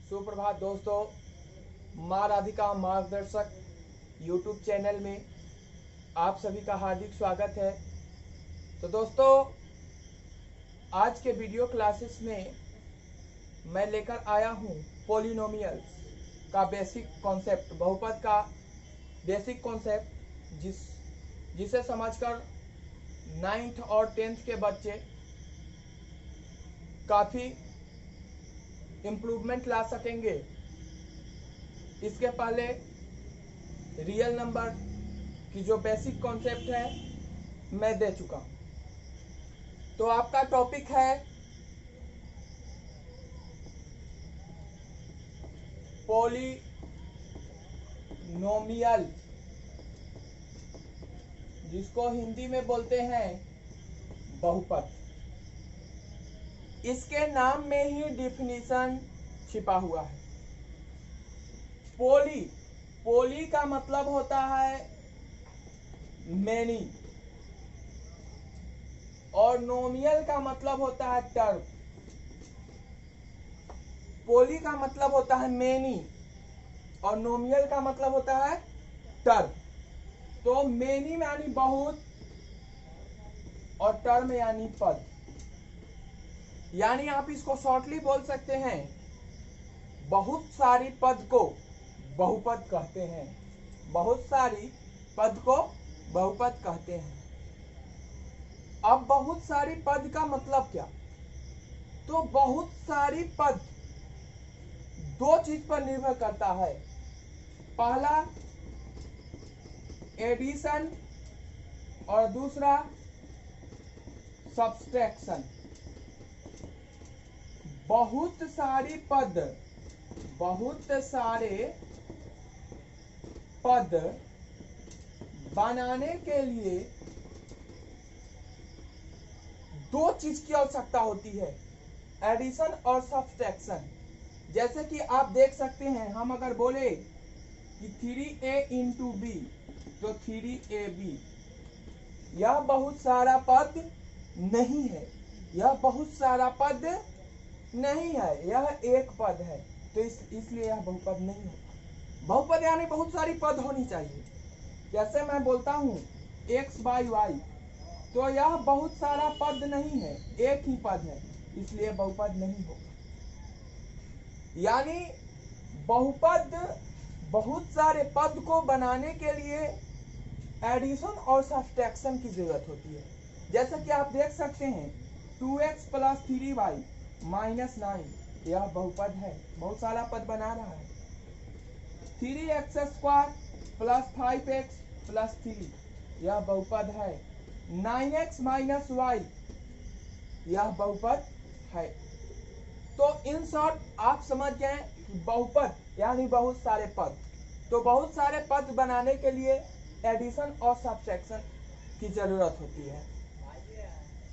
सुप्रभात दोस्तों, माँ राधिका मार्गदर्शक यूट्यूब चैनल में आप सभी का हार्दिक स्वागत है। तो दोस्तों, आज के वीडियो क्लासेस में मैं लेकर आया हूँ पॉलिनोमियल्स का बेसिक कॉन्सेप्ट, बहुपद का बेसिक कॉन्सेप्ट जिसे समझकर 9th और 10th के बच्चे काफ़ी इम्प्रूवमेंट ला सकेंगे। इसके पहले रियल नंबर की जो बेसिक कॉन्सेप्ट है मैं दे चुका हूं। तो आपका टॉपिक है पॉलिनोमियल, जिसको हिंदी में बोलते हैं बहुपद। इसके नाम में ही डिफिनीशन छिपा हुआ है। पोली का मतलब होता है मैनी और नोमियल का मतलब होता है टर्म। पोली का मतलब होता है मैनी और नोमियल का मतलब होता है टर्म। तो मैनी यानी बहुत और टर्म यानी पद, यानी आप इसको शॉर्टली बोल सकते हैं बहुत सारी पद को बहुपद कहते हैं। बहुत सारी पद को बहुपद कहते हैं। अब बहुत सारी पद का मतलब क्या? तो बहुत सारी पद दो चीज पर निर्भर करता है। पहला एडिशन और दूसरा सब्सट्रैक्शन। बहुत सारे पद बनाने के लिए दो चीज की आवश्यकता होती है, एडिशन और सब्सट्रैक्शन। जैसे कि आप देख सकते हैं, हम अगर बोले कि 3a इंटू बी तो 3ab, यह बहुत सारा पद नहीं है, यह बहुत सारा पद नहीं है, यह एक पद है। तो इसलिए यह बहुपद नहीं होता। बहुपद यानी बहुत सारी पद होनी चाहिए। जैसे मैं बोलता हूं x बाई वाई, तो यह बहुत सारा पद नहीं है, एक ही पद है, इसलिए बहुपद नहीं होगा। यानी बहुपद बहुत सारे पद को बनाने के लिए एडिशन और सब्सट्रैक्शन की जरूरत होती है। जैसा कि आप देख सकते हैं 2x प्लस 3y माइनस 9, यह बहुपद है, बहुत सारा पद बना रहा है। 3x square plus 5x plus 3, यह बहुपद है। 9x माइनस y, यह बहुपद है। तो इन शॉर्ट आप समझ गए कि बहुपद यानी बहुत सारे पद। तो बहुत सारे पद बनाने के लिए एडिशन और सब्सट्रैक्शन की जरूरत होती है।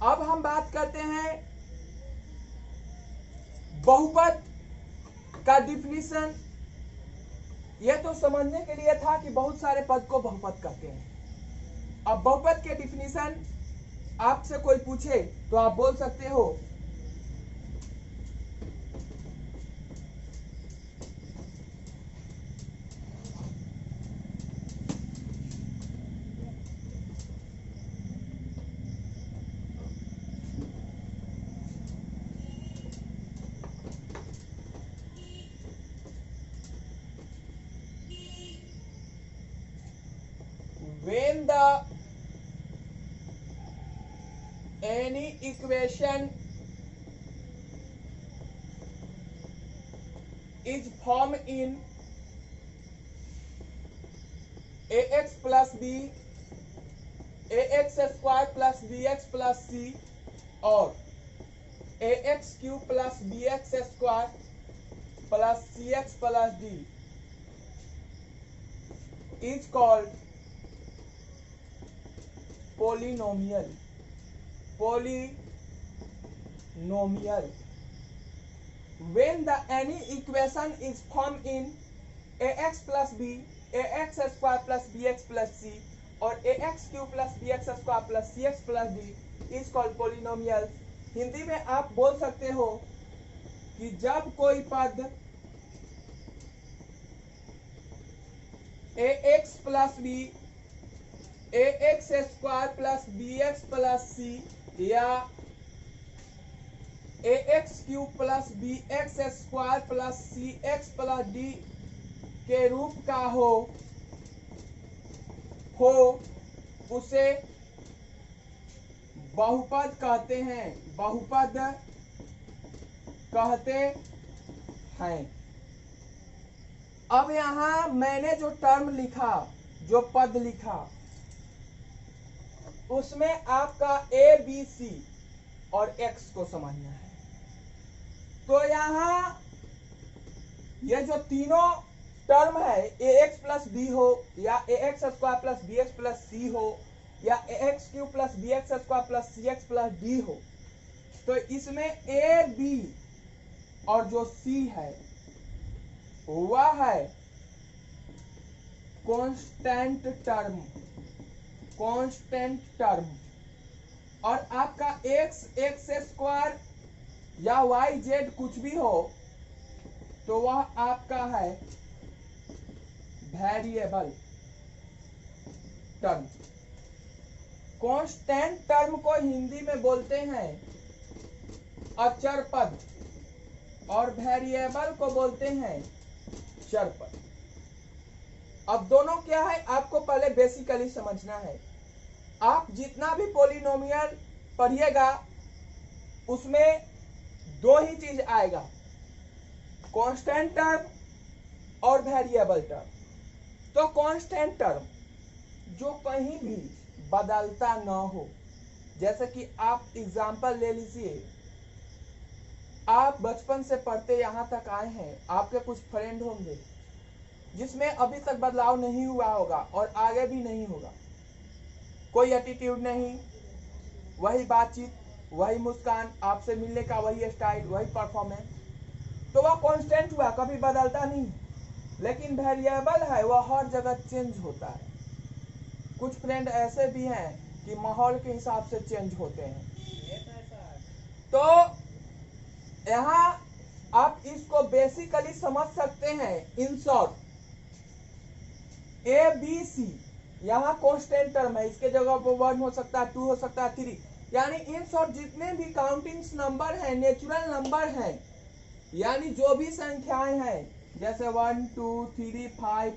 अब हम बात करते हैं बहुपद का डिफिनीशन। यह तो समझने के लिए था कि बहुत सारे पद को बहुपद कहते हैं। अब बहुपद के डिफिनीशन आपसे कोई पूछे तो आप बोल सकते हो when any equation is formed in ax plus b, ax square plus bx plus c और ax cube plus bx square plus cx plus d is called polynomial. When the any equation is formed in ax plus b, ax square plus bx plus c और ax cube plus bx square plus cx plus d is called polynomial। Hindi में आप बोल सकते हो कि जब कोई पद a x plus b, a x square plus b x plus c, या a x cube plus b x square plus c x plus d के रूप का हो उसे बहुपद कहते हैं, बहुपद कहते हैं। अब यहां मैंने जो टर्म लिखा, जो पद लिखा, उसमें आपका ए बी सी और एक्स को समझना है। तो यहां ये जो तीनों टर्म है, ए एक्स प्लस बी हो, या a x square plus b x plus c हो, या a x cube plus b x square plus c x plus d हो, तो इसमें ए बी और जो सी है वह है कांस्टेंट टर्म, कांस्टेंट टर्म। और आपका एक्स एक्स स्क्वायर या वाई जेड कुछ भी हो तो वह आपका है वेरिएबल टर्म। कांस्टेंट टर्म को हिंदी में बोलते हैं अचर पद और वेरिएबल को बोलते हैं चर पद। अब दोनों क्या है आपको पहले बेसिकली समझना है। आप जितना भी पॉलिनोमियल पढ़िएगा उसमें दो ही चीज आएगा, कांस्टेंट टर्म और वेरिएबल टर्म। तो कांस्टेंट टर्म जो कहीं भी बदलता ना हो, जैसे कि आप एग्जांपल ले लीजिए, आप बचपन से पढ़ते यहां तक आए हैं, आपके कुछ फ्रेंड होंगे जिसमें अभी तक बदलाव नहीं हुआ होगा और आगे भी नहीं होगा। कोई एटीट्यूड नहीं, वही बातचीत, वही मुस्कान, आपसे मिलने का वही स्टाइल, वही परफॉर्मेंस, तो वह कांस्टेंट हुआ, कभी बदलता नहीं। लेकिन वेरिएबल है, वह हर जगह चेंज होता है। कुछ फ्रेंड ऐसे भी हैं कि माहौल के हिसाब से चेंज होते हैं। तो यहाँ आप इसको बेसिकली समझ सकते हैं। In short A B C यहाँ कांस्टेंट टर्म है, इसके जगह पर 1 हो सकता है, 2 हो सकता है, 3, यानी इन शॉर्ट जितने भी काउंटिंग्स नंबर हैं, नेचुरल नंबर हैं, यानी जो भी संख्याएं हैं जैसे 1 2 3 5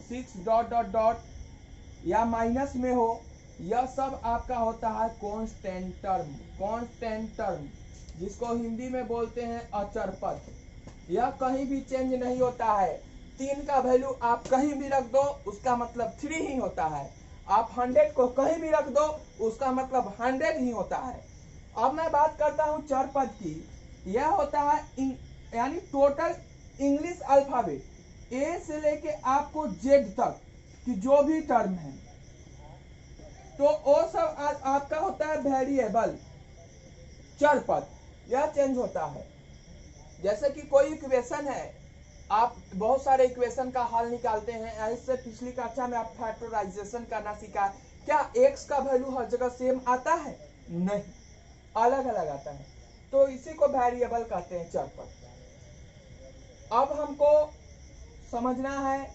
6 डॉट डॉट डॉट या माइनस में हो, यह सब आपका होता है कांस्टेंट टर्म। कांस्टेंट टर्म जिसको हिंदी में बोलते हैं अचर पद। यह कहीं भी चेंज नहीं होता है। 3 का वैल्यू आप कहीं भी रख दो उसका मतलब 3 ही होता है। आप 100 को कहीं भी रख दो उसका मतलब 100 ही होता है। अब मैं बात करता हूं चर पद की। यह होता है यानी टोटल इंग्लिश अल्फाबेट ए से लेके आपको जेड तक कि जो भी टर्म है, तो वो सब आपका होता है वेरिएबल चर पद। यह चेंज होता है। जैसे कि कोई इक्वेशन है, आप बहुत सारे इक्वेशन का हल निकालते हैं। इससे पिछली कक्षा में आप फैक्टराइजेशन करना सीखा। क्या एक्स का वैल्यू हर जगह सेम आता है? नहीं, अलग अलग आता है। तो इसी को वेरिएबल कहते हैं, चर पद। अब हमको समझना है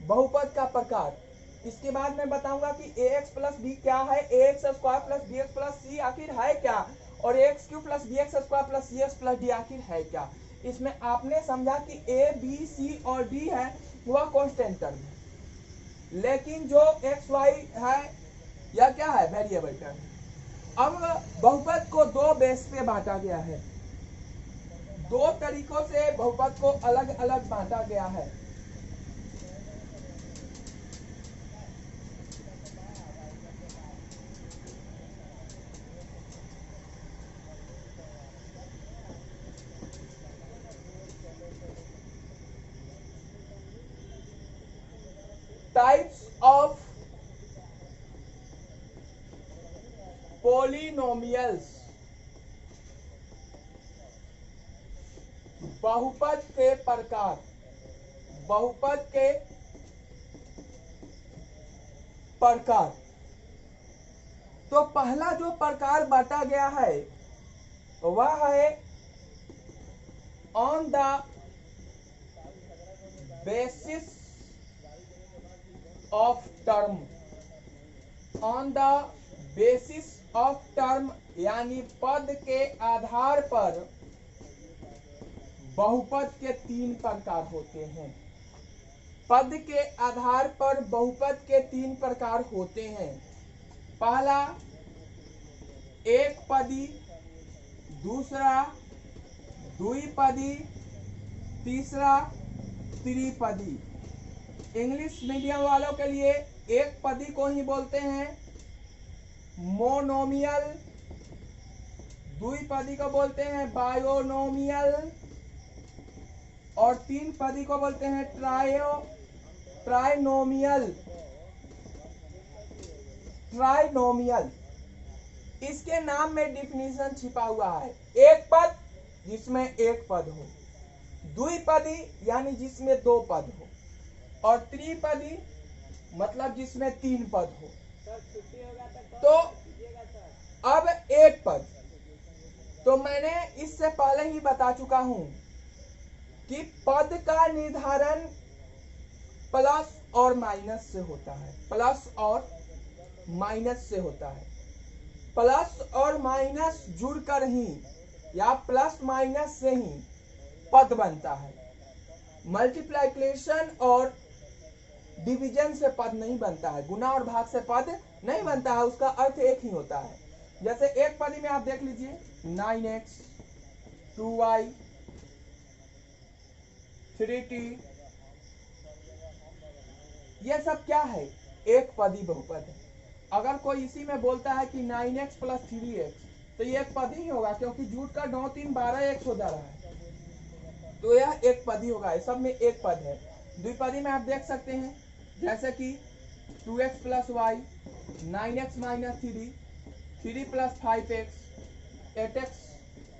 बहुपद का प्रकार। इसके बाद मैं बताऊंगा कि ए एक्स प्लस बी क्या है, a x square plus b x plus c आखिर है क्या, और a x cube plus b x square plus c x plus d आखिर है क्या। इसमें आपने समझा कि ए बी सी और डी है वह कांस्टेंट टर्म है, लेकिन जो एक्स वाई है यह क्या है, वेरिएबल टर्म। अब बहुपद को दो बेस पे बांटा गया है। दो तरीकों से बहुपद को अलग अलग बांटा गया है। Types of polynomials. बहुपद के प्रकार। बहुपद के प्रकार। तो पहला जो प्रकार बांटा गया है वह है on the basis of term, on the basis of term यानी पद के आधार पर बहुपद के 3 प्रकार होते हैं। पद के आधार पर बहुपद के 3 प्रकार होते हैं। पहला एक पदी, दूसरा द्विपदी, तीसरा त्रिपदी। इंग्लिश मीडियम वालों के लिए एक पदी को ही बोलते हैं मोनोमियल, द्विपदी को बोलते हैं बायोनोमियल और 3 पदी को बोलते हैं ट्राइनोमियल। इसके नाम में डिफिनीशन छिपा हुआ है। एक पद जिसमें एक पद हो, द्विपदी यानी जिसमें 2 पद हो, और त्रिपदी मतलब जिसमें 3 पद हो। तो अब एक पद, तो मैंने इससे पहले ही बता चुका हूं कि पद का निर्धारण प्लस और माइनस से होता है, प्लस और माइनस से होता है। प्लस और माइनस जुड़कर ही या प्लस माइनस से ही पद बनता है। मल्टीप्लिकेशन और डिवीजन से पद नहीं बनता है, गुणा और भाग से पद नहीं बनता है, उसका अर्थ एक ही होता है। जैसे एक पदी में आप देख लीजिए 9x 2y 3t, ये सब क्या है? एक पदी बहुपद है। अगर कोई इसी में बोलता है कि 9x प्लस 3x, तो ये एक पद ही होगा, क्योंकि झूठ का 9 3 12x हो जा रहा है, तो यह एक पदी होगा। इस सब में एक पद है। द्विपदी में आप देख सकते हैं जैसे कि 2x plus Y, 9x minus 3, 3 plus 5x, 8x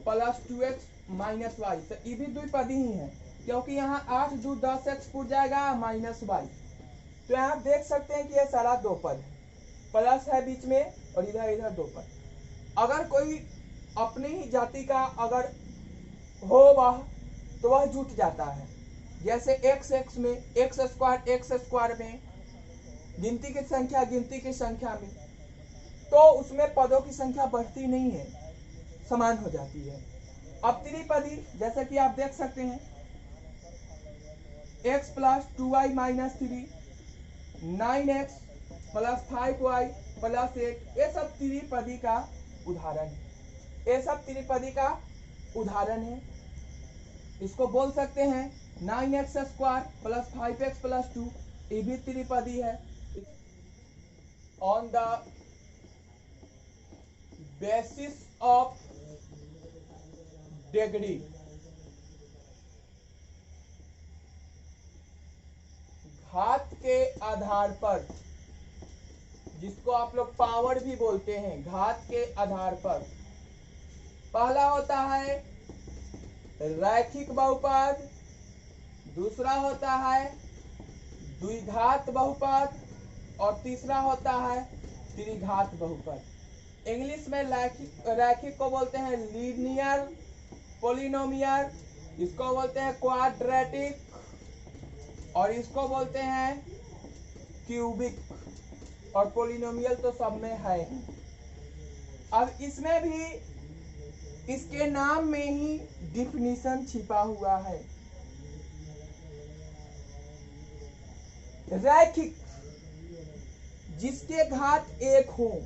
plus 2x minus Y. तो ये भी द्विपदी ही है, क्योंकि यहाँ 8 2 10x पूर जाएगा माइनस वाई। तो यहाँ आप देख सकते हैं कि यह सारा 2 पद है, प्लस है बीच में और इधर 2 पद। अगर कोई अपनी ही जाति का अगर हो वह, तो वह जुट जाता है। जैसे x में x स्क्वायर में गिनती की संख्या में, तो उसमें पदों की संख्या बढ़ती नहीं है, समान हो जाती है। अब त्रिपदी जैसे कि आप देख सकते हैं x plus 2y minus 3, 9x plus 5y plus 8, ये सब त्रिपदी का उदाहरण है। ये सब त्रिपदी का उदाहरण है। इसको बोल सकते हैं 9x square plus 5x plus 2, ये भी त्रिपदी है। On the basis of degree, घात के आधार पर, जिसको आप लोग पावर भी बोलते हैं, घात के आधार पर पहला होता है रैखिक बहुपद, दूसरा होता है द्विघात बहुपद और तीसरा होता है त्रिघात बहुपद। इंग्लिश में रैखिक को बोलते हैं लीनियर पॉलिनोमियल, इसको बोलते हैं क्वाड्रेटिक और इसको बोलते हैं क्यूबिक, और पॉलिनोमियल तो सब में है। अब इसमें भी इसके नाम में ही डिफिनीशन छिपा हुआ है। रैखिक, जिसके घात 1 हो,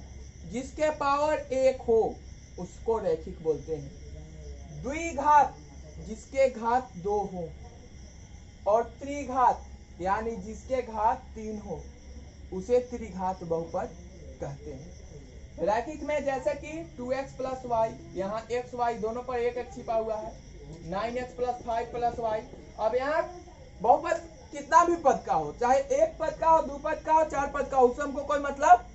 जिसके पावर 1 हो, उसको रैखिक बोलते हैं। द्विघात, जिसके घात 2 हो, और त्रिघात यानी जिसके घात 3 हो, उसे त्रिघात बहुपद कहते हैं। रैखिक में जैसे कि 2x प्लस वाई, यहाँ x y दोनों पर एक छिपा हुआ है, 9x प्लस 5 प्लस वाई। अब यहाँ बहुपद कितना भी पद का हो, चाहे एक पद का हो, 2 पद का हो, 4 पद का हो, उससे हमको कोई मतलब,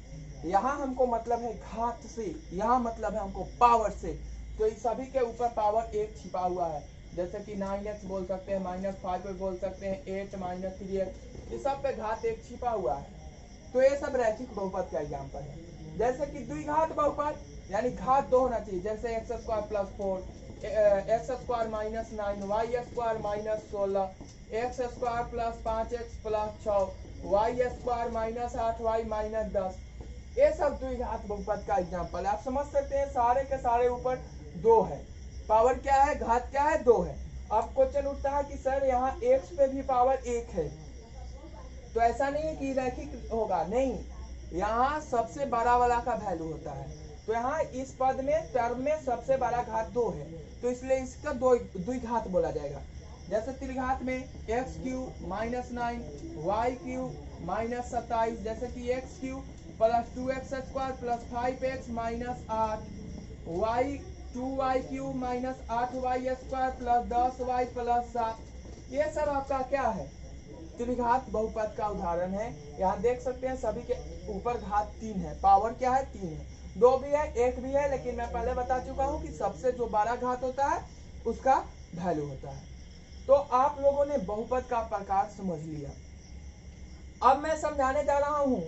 यहाँ हमको मतलब है घात से, यहाँ मतलब है हमको पावर से। तो इस सभी के ऊपर पावर 1 छिपा हुआ है। जैसे कि 9x बोल सकते हैं, -5 बोल सकते हैं, 8 -3x, इस सब पे घात 1 छिपा हुआ है। तो ये सब रैखिक बहुपद का एग्जाम्पल है। जैसे कि द्विघात बहुपद यानी घात 2 होना चाहिए, जैसे x square plus 4, x square -9, y square -16, x square plus 5x plus 6, Y square minus 8y minus 10, ये सब द्विघात बहुपद का एग्जाम्पल है। आप समझ सकते हैं सारे के सारे ऊपर 2 है, पावर क्या है, घात क्या है, 2 है। अब क्वेश्चन उठता है कि सर यहाँ x पे भी पावर 1 है, तो ऐसा नहीं है कि रैखिक होगा, नहीं, यहाँ सबसे बड़ा वाला का वैल्यू होता है। तो यहाँ इस पद में टर्म में सबसे बड़ा घात 2 है, तो इसलिए इसका द्विघात बोला जाएगा। जैसे त्रिघात में X cube minus 9 Y cube minus 27, जैसे कि X cube plus 2x square plus 5x minus 8 Y 2y cube minus 8y square plus 10y plus 7, ये सब आपका क्या है, त्रिघात बहुपद का उदाहरण है। यहाँ देख सकते हैं सभी के ऊपर घात 3 है, पावर क्या है, 3 है, 2 भी है, 1 भी है, लेकिन मैं पहले बता चुका हूँ कि सबसे जो बड़ा घात होता है उसका वैल्यू होता है। तो आप लोगों ने बहुपद का प्रकार समझ लिया। अब मैं समझाने जा रहा हूं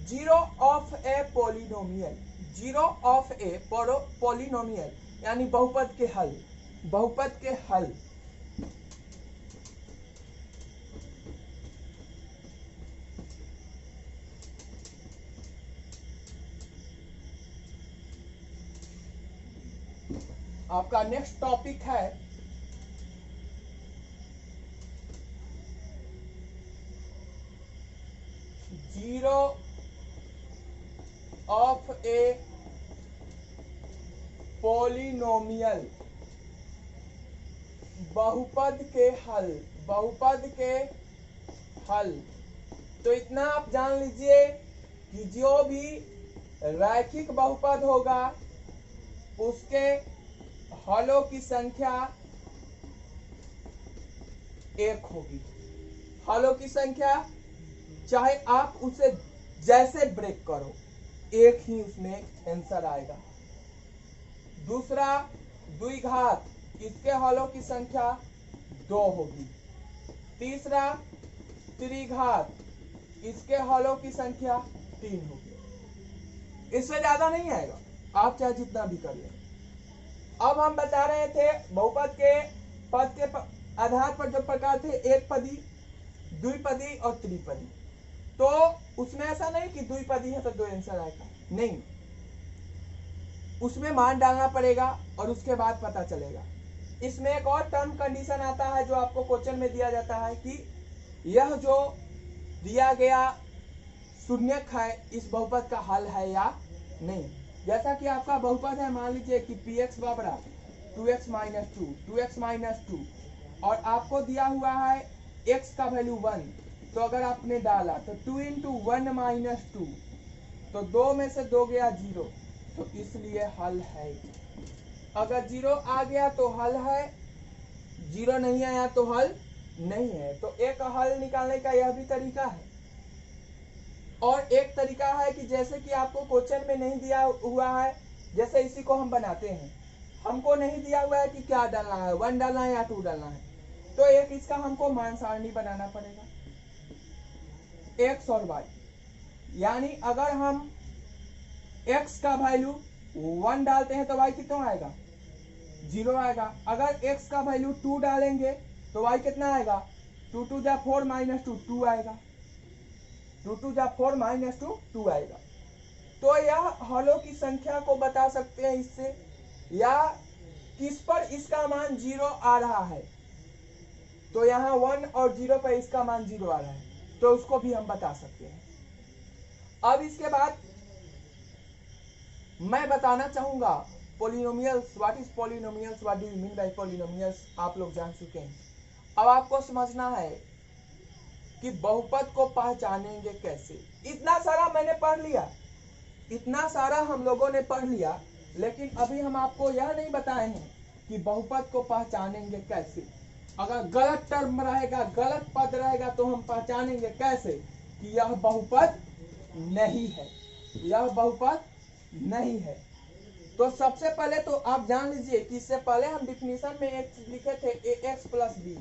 zero of a polynomial, zero of a polynomial यानी बहुपद के हल, बहुपद के हल। आपका नेक्स्ट टॉपिक है जीरो ऑफ ए पॉलिनोमियल, बहुपद के हल, बहुपद के हल। तो इतना आप जान लीजिए कि जो भी रैखिक बहुपद होगा उसके हलों की संख्या 1 होगी। हलों की संख्या चाहे आप उसे जैसे ब्रेक करो, एक ही उसमें आंसर आएगा। दूसरा द्विघात, इसके हलों की संख्या 2 होगी। तीसरा त्रिघात, इसके हलों की संख्या 3 होगी। इससे ज्यादा नहीं आएगा, आप चाहे जितना भी कर लें। अब हम बता रहे थे बहुपद के पद के आधार पर जो प्रकार थे, एक पदी, द्विपदी और त्रिपदी। तो उसमें ऐसा नहीं कि द्विपदी है तो 2 आंसर आएगा, नहीं, उसमें मान डालना पड़ेगा और उसके बाद पता चलेगा। इसमें एक और टर्म कंडीशन आता है जो आपको क्वेश्चन में दिया जाता है कि यह जो दिया गया शून्यक है इस बहुपद का हल है या नहीं। जैसा कि आपका बहुपद है, मान लीजिए कि px बराबर 2x माइनस 2, 2x माइनस 2, और आपको दिया हुआ है x का वैल्यू 1, तो अगर आपने डाला तो 2 इंटू 1 माइनस 2, तो 2 में से 2 गया 0, तो इसलिए हल है। अगर 0 आ गया तो हल है, 0 नहीं आया तो हल नहीं है। तो एक हल निकालने का यह भी तरीका है। और एक तरीका है कि जैसे कि आपको क्वेश्चन में नहीं दिया हुआ है, जैसे इसी को हम बनाते हैं, हमको नहीं दिया हुआ है कि क्या डालना है, 1 डालना है या 2 डालना है, तो एक इसका हमको मान सारणी बनाना पड़ेगा, x और y। यानी अगर हम x का वैल्यू 1 डालते हैं तो y कितना आएगा, 0 आएगा। अगर x का वैल्यू 2 डालेंगे तो y कितना आएगा, 2 2 जा 4 माइनस 2, 2 आएगा, 2 2 जा 4 माइनस 2, 2 आएगा। तो यह हलों की संख्या को बता सकते हैं इससे, या किस पर इसका मान 0 आ रहा है, तो यहाँ 1 और 0 पर इसका मान 0 आ रहा है, तो उसको भी हम बता सकते हैं। अब इसके बाद मैं बताना चाहूंगा polynomials, what is polynomials, what do you mean by polynomials, आप लोग जान चुके हैं। अब आपको समझना है कि बहुपद को पहचानेंगे कैसे। इतना सारा मैंने पढ़ लिया, इतना सारा हम लोगों ने पढ़ लिया, लेकिन अभी हम आपको यह नहीं बताए हैं कि बहुपद को पहचानेंगे कैसे। अगर गलत टर्म रहेगा, गलत पद रहेगा, तो हम पहचानेंगे कैसे कि यह बहुपद नहीं है, यह बहुपद नहीं है। तो सबसे पहले तो आप जान लीजिए कि इससे पहले हम डिफिनीशन में एक चीज लिखे थे, ax प्लस बी,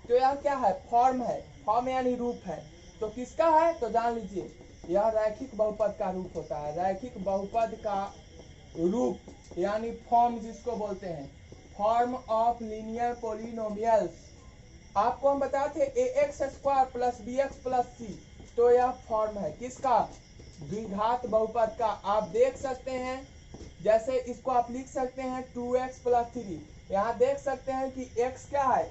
तो यह क्या है, फॉर्म है, फॉर्म यानी रूप है। तो किसका है, तो जान लीजिए यह रैखिक बहुपद का रूप होता है। रैखिक बहुपद का रूप यानी फॉर्म जिसको बोलते हैं, फॉर्म ऑफ लीनियर पॉलिनोमियल्स, आपको हम बताते a x square plus b x plus c, तो यह फॉर्म है किसका, द्विघात बहुपद का। आप देख सकते हैं, जैसे इसको आप लिख सकते हैं 2x प्लस 3। यहाँ देख सकते हैं कि x क्या है,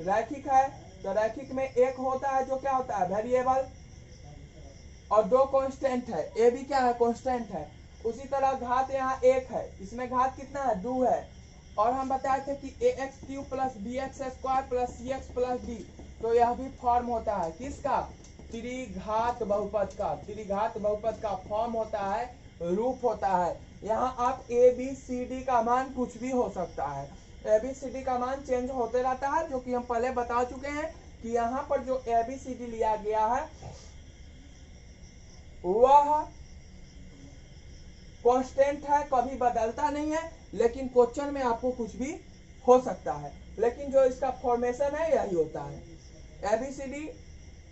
रैखिक है, तो रैखिक में एक होता है जो क्या होता है, वेरिएबल, और दो कांस्टेंट है, ए भी क्या है, कांस्टेंट है। उसी तरह घात यहाँ एक है, इसमें घात कितना है, 2 है। और हम बताए थे कि a x cube plus b x square plus c x plus d, तो यह भी फॉर्म होता है किसका, त्रिघात बहुपद का। त्रिघात बहुपद का फॉर्म होता है, रूप होता है। यहाँ आप ए बी सी डी का मान कुछ भी हो सकता है, ए बी सी डी का मान चेंज होते रहता है, जो कि हम पहले बता चुके हैं कि यहाँ पर जो ए बी सी डी लिया गया है वह कांस्टेंट है, कभी बदलता नहीं है, लेकिन क्वेश्चन में आपको कुछ भी हो सकता है, लेकिन जो इसका फॉर्मेशन है यही होता है। एबीसीडी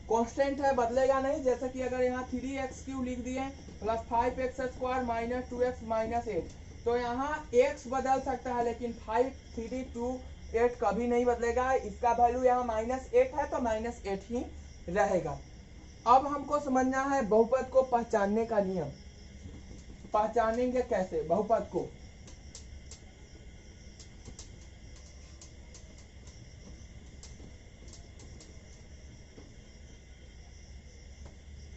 कांस्टेंट है, बदलेगा नहीं। जैसे कि अगर यहाँ 3x³ लिख दिए plus 5x² minus 2x minus 8, तो यहाँ x बदल सकता है, लेकिन 5 3 2 8 कभी नहीं बदलेगा। इसका वैल्यू यहाँ -8 है, तो -8 ही रहेगा। अब हमको समझना है बहुपद को पहचानने का नियम। पहचानेंगे कैसे बहुपद को,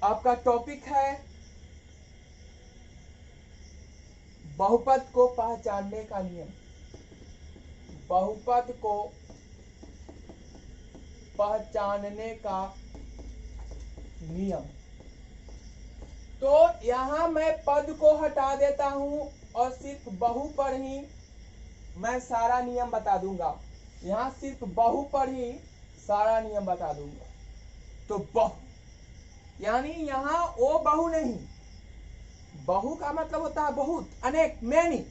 आपका टॉपिक है बहुपद को पहचानने का नियम। बहुपद को पहचानने का नियम। तो यहां मैं पद को हटा देता हूं और सिर्फ बहु पर ही मैं सारा नियम बता दूंगा। यहां सिर्फ बहु पर ही सारा नियम बता दूंगा। तो बहु यानी यहां ओ बहु नहीं, बहु का मतलब होता है बहुत, अनेक, मैनी।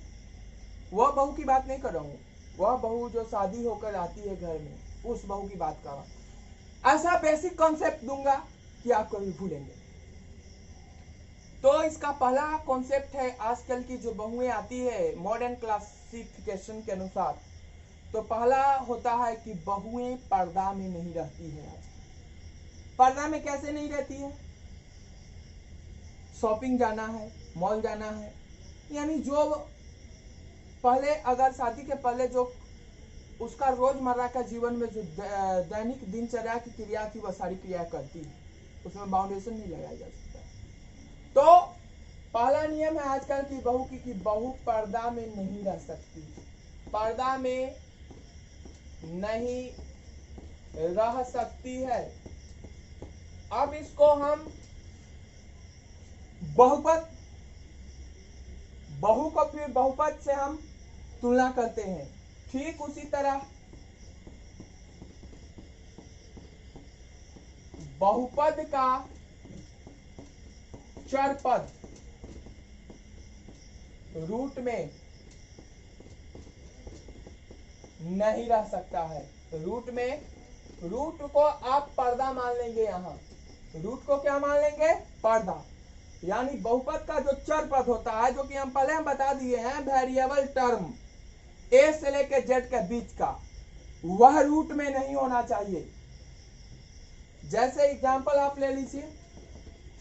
वह बहु की बात नहीं कर रहा हूं, वह बहु जो शादी होकर आती है घर में, उस बहु की बात कर रहा हूं। ऐसा बेसिक कॉन्सेप्ट दूंगा कि आप कभी भूलेंगे। तो इसका पहला कॉन्सेप्ट है, आजकल की जो बहुएं आती है मॉडर्न क्लासिफिकेशन के अनुसार, तो पहला होता है कि बहुएं पर्दा में नहीं रहती है। पर्दा में कैसे नहीं रहती है, शॉपिंग जाना है, मॉल जाना है, यानी जो पहले, अगर शादी के पहले जो उसका रोजमर्रा का जीवन में जो दैनिक दिनचर्या की क्रिया थी, वह सारी क्रिया करती है, उसमें बाउंडेशन नहीं लगाया जा सकता। तो पहला नियम है आजकल की बहू की कि बहू पर्दा में नहीं रह सकती, पर्दा में नहीं रह सकती है। अब इसको हम बहुपद, बहु को फिर बहुपद से हम तुलना करते हैं। ठीक उसी तरह बहुपद का चरपद रूट में नहीं रह सकता है। रूट में, रूट को आप पर्दा मान लेंगे, यहां रूट को क्या मान लेंगे, पर्दा। यानी बहुपद का जो चरपद होता है, जो कि हम पहले बता दिए हैं, वेरिएबल टर्म ए से लेकर जेड के बीच का, वह रूट में नहीं होना चाहिए। जैसे एग्जांपल आप ले लीजिए,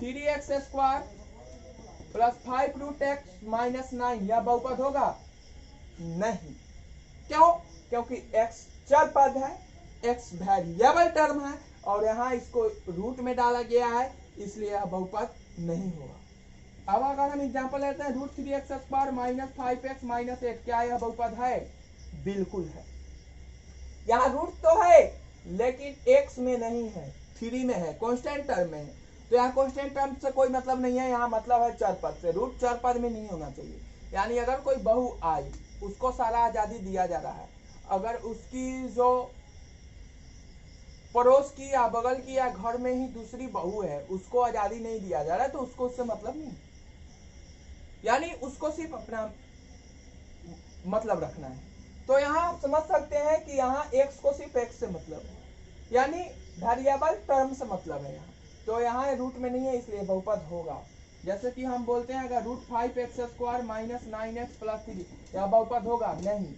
3x² प्लस 5√x माइनस 9, यह बहुपद होगा नहीं। क्यों, क्योंकि x चर पद है, x वेरिएबल टर्म है, और यहाँ इसको रूट में डाला गया है, इसलिए यह बहुपद नहीं होगा। अब अगर हम एग्जांपल लेते हैं, √3x² माइनस 5x माइनस 8, क्या यह बहुपद है, बिल्कुल है। यहाँ रूट तो है, लेकिन x में नहीं है, 3 में है, कांस्टेंट टर्म में है। तो यहाँ कांस्टेंट टर्म से कोई मतलब नहीं है, यहाँ मतलब है चर पद से। रूट चर पद में नहीं होना चाहिए। यानी अगर कोई बहू आई, उसको सारा आजादी दिया जा रहा है, अगर उसकी जो पड़ोस की या बगल की या घर में ही दूसरी बहू है, उसको आजादी नहीं दिया जा रहा है, तो उसको उससे मतलब नहीं, यानी उसको सिर्फ अपना मतलब रखना है। तो यहाँ आप समझ सकते हैं कि यहाँ x को सिर्फ x से मतलब है, यानी वेरिएबल टर्म से मतलब है यहाँ। तो यहाँ रूट में नहीं है, इसलिए बहुपद होगा। जैसे कि हम बोलते हैं, अगर √5x² माइनस 9x प्लस 3, यह बहुपद होगा नहीं,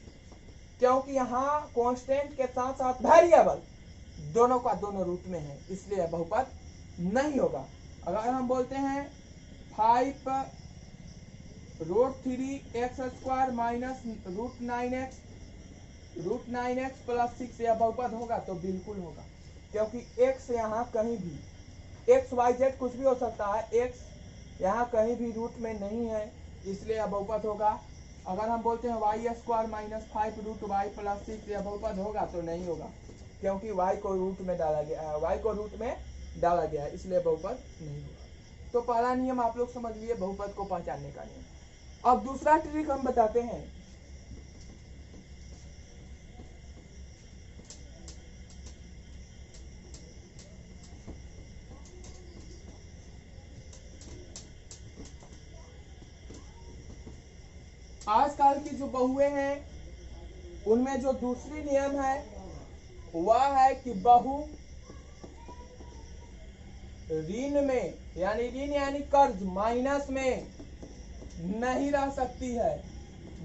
क्योंकि यहाँ कांस्टेंट के साथ साथ वेरिएबल दोनों का दोनों रूट में है, इसलिए यह बहुपद नहीं होगा। अगर हम बोलते हैं 5√3x² माइनस √9x प्लस 6 यह बहुपद होगा तो बिल्कुल होगा, क्योंकि x यहाँ कहीं भी x y z कुछ भी हो सकता है, x यहाँ कहीं भी रूट में नहीं है, इसलिए यह बहुपद होगा। अगर हम बोलते हैं y² माइनस 5√y प्लस 6 यह बहुपद होगा तो नहीं होगा, क्योंकि y को रूट में डाला गया है, y को रूट में डाला गया है, इसलिए बहुपद नहीं होगा। तो पहला नियम आप लोग समझ लिए, बहुपद को पहचानने का नियम। अब दूसरा ट्रिक हम बताते हैं। आजकल की जो बहुएं हैं उनमें जो दूसरी नियम है वह है कि बहु ऋण में यानी ऋण यानी कर्ज माइनस में नहीं रह सकती है,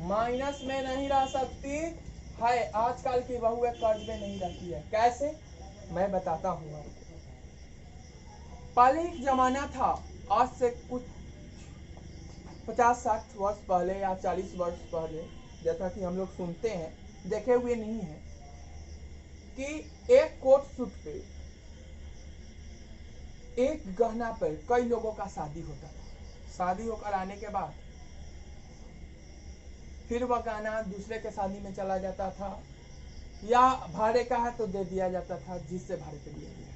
माइनस में नहीं रह सकती है। आजकल की बहुएं कर्ज में नहीं रहती है। कैसे, मैं बताता हूँ आपको। पहले एक जमाना था, आज से कुछ 50-60 वर्ष पहले या 40 वर्ष पहले, जैसा कि हम लोग सुनते हैं, देखे हुए नहीं है, कि एक कोट सूट पे, एक गहना पर कई लोगों का शादी होता था। शादी होकर आने के बाद फिर वह गहना दूसरे के शादी में चला जाता था, या भाड़े का है तो दे दिया जाता था जिससे भाड़े पे दिया गया।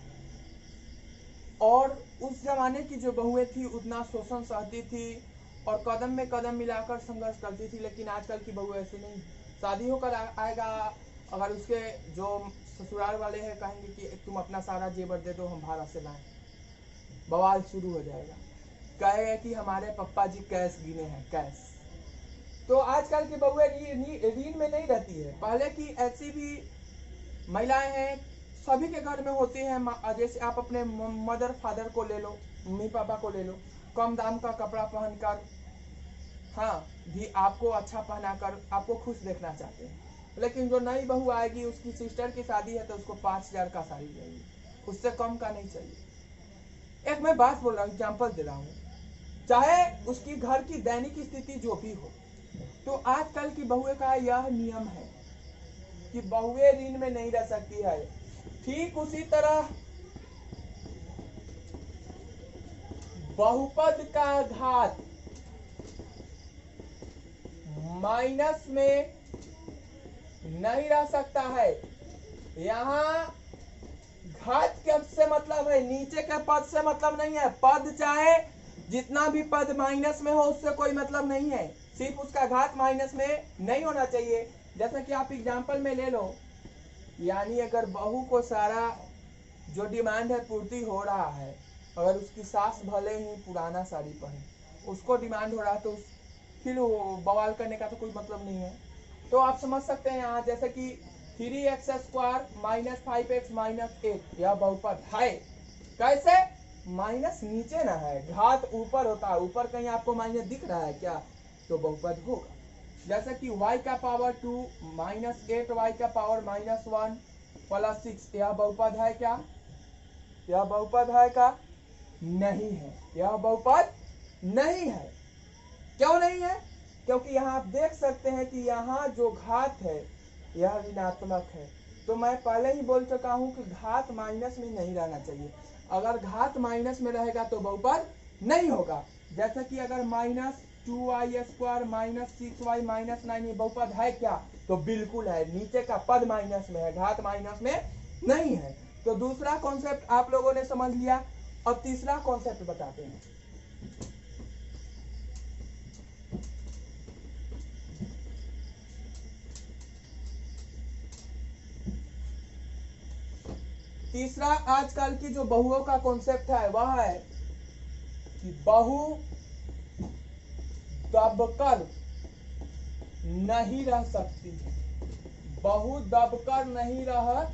और उस जमाने की जो बहुएं थी उतना शोषण सहती थी और कदम में कदम मिलाकर संघर्ष करती थी। लेकिन आजकल की बहुएं ऐसे नहीं, शादी होकर आएगा, अगर उसके जो ससुराल वाले हैं कहेंगे कि तुम अपना सारा जेवर दे दो, हम भाड़ा से लाएं, बवाल शुरू हो जाएगा। कहेगा कि हमारे पप्पा जी कैश गिने हैं, कैश। तो आजकल की बहुएं ऋण में नहीं रहती है। पहले की ऐसी भी महिलाएं हैं, सभी के घर में होती हैं। जैसे आप अपने मदर फादर को ले लो, मम्मी पापा को ले लो, कम दाम का कपड़ा पहनकर, हाँ भी आपको अच्छा पहनाकर आपको खुश देखना चाहते हैं। लेकिन जो नई बहू आएगी, उसकी सिस्टर की शादी है तो उसको 5000 का साड़ी चाहिए, उससे कम का नहीं चाहिए। एक मैं बात बोल रहा हूँ, एग्जाम्पल दे रहा हूँ, चाहे उसकी घर की दैनिक स्थिति जो भी हो। तो आजकल की बहुएं का यह नियम है कि बहुएं ऋण में नहीं रह सकती है। ठीक उसी तरह बहुपद का घात माइनस में नहीं रह सकता है। यहाँ घात के से मतलब है, नीचे के पद से मतलब नहीं है। पद चाहे जितना भी पद माइनस में हो उससे कोई मतलब नहीं है, सिर्फ उसका घात माइनस में नहीं होना चाहिए। जैसा कि आप एग्जाम्पल में ले लो, यानी अगर बहू को सारा जो डिमांड है पूर्ति हो रहा है, अगर उसकी सास भले ही पुराना साड़ी पहने, उसको डिमांड हो रहा है, तो फिर बवाल करने का तो कोई मतलब नहीं है। तो आप समझ सकते हैं यहाँ, जैसे कि 3x² माइनस 5x माइनस 8 यह बहुपद है। कैसे, माइनस नीचे ना है, घात ऊपर होता है, ऊपर कहीं आपको माइनस दिख रहा है क्या, तो बहुपद होगा। जैसे कि y का पावर 2 माइनस 8y का पावर माइनस 1 प्लस 6 यह बहुपद है क्या, यह बहुपद है क्या, नहीं है, यह बहुपद नहीं है। क्यों नहीं है, क्योंकि यहाँ आप देख सकते हैं कि यहाँ जो घात है यह ऋणात्मक है। तो मैं पहले ही बोल चुका हूँ कि घात माइनस में नहीं रहना चाहिए। अगर घात माइनस में रहेगा तो बहुपद नहीं होगा। जैसे कि अगर -2y² माइनस 6y माइनस 9 ये बहुपद है क्या, तो बिल्कुल है, नीचे का पद माइनस में है, घात माइनस में नहीं है। तो दूसरा कॉन्सेप्ट आप लोगों ने समझ लिया। अब तीसरा कॉन्सेप्ट बताते हैं। तीसरा आजकल की जो बहुओं का कॉन्सेप्ट है वह है कि बहु दबकर नहीं रह सकती है, बहु दबकर नहीं रह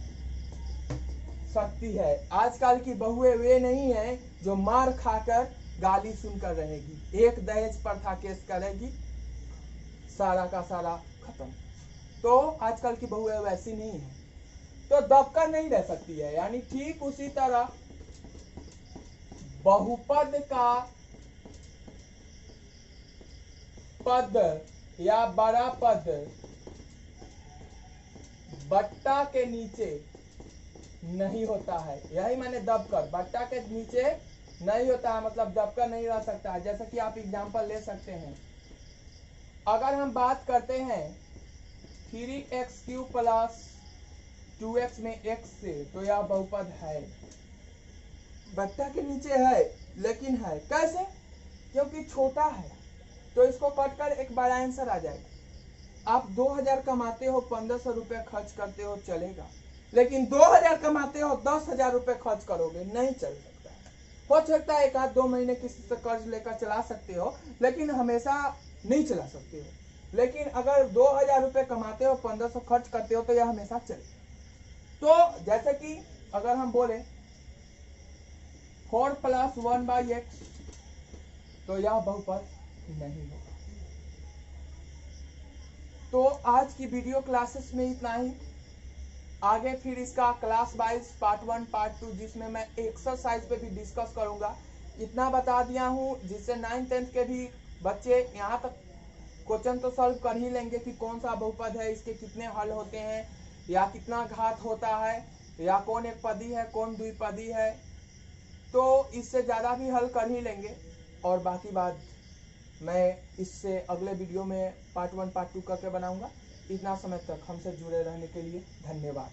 सकती है। आजकल की बहुएं वे नहीं है जो मार खाकर गाली सुनकर रहेगी, एक दहेज प्रथा केस करेगी, सारा का सारा खत्म। तो आजकल की बहुएं वैसी नहीं है। तो दबकर नहीं रह सकती है। यानी ठीक उसी तरह बहुपद का पद या बड़ा पद बट्टा के नीचे नहीं होता है। यही मैंने दबकर, बट्टा के नीचे नहीं होता है मतलब दबकर नहीं रह सकता है। जैसा कि आप एग्जांपल ले सकते हैं, अगर हम बात करते हैं 3x³ प्लस 2x में x से, तो यह बहुपद है, बट्टा के नीचे है लेकिन है। कैसे? क्योंकि छोटा है, तो इसको कट कर एक बड़ा आंसर आ जाएगा। आप 2000 कमाते हो, 1500 रुपये खर्च करते हो, चलेगा। लेकिन 2000 कमाते हो, 10,000 रुपये खर्च करोगे, नहीं चल सकता। हो सकता है 1-2 महीने किसी से कर्ज लेकर चला सकते हो, लेकिन हमेशा नहीं चला सकते हो। लेकिन अगर 2000 रुपये कमाते हो, 1500 खर्च करते हो, तो यह हमेशा चलेगा। तो जैसे कि अगर हम बोले 4 + 1/x, तो यह बहुपद नहीं होगा। तो आज की वीडियो क्लासेस में इतना ही। आगे फिर इसका क्लास वाइज पार्ट 1 पार्ट 2, जिसमें मैं एक्सरसाइज पे भी डिस्कस करूंगा। इतना बता दिया हूं जिससे 9th 10th के भी बच्चे यहाँ तक क्वेश्चन तो सॉल्व कर ही लेंगे कि कौन सा बहुपद है, इसके कितने हल होते हैं, या कितना घात होता है, या कौन एक पदी है, कौन द्विपदी है। तो इससे ज़्यादा भी हल कर ही लेंगे। और बाकी बात मैं इससे अगले वीडियो में पार्ट 1 पार्ट 2 करके बनाऊंगा। इतना समय तक हमसे जुड़े रहने के लिए धन्यवाद।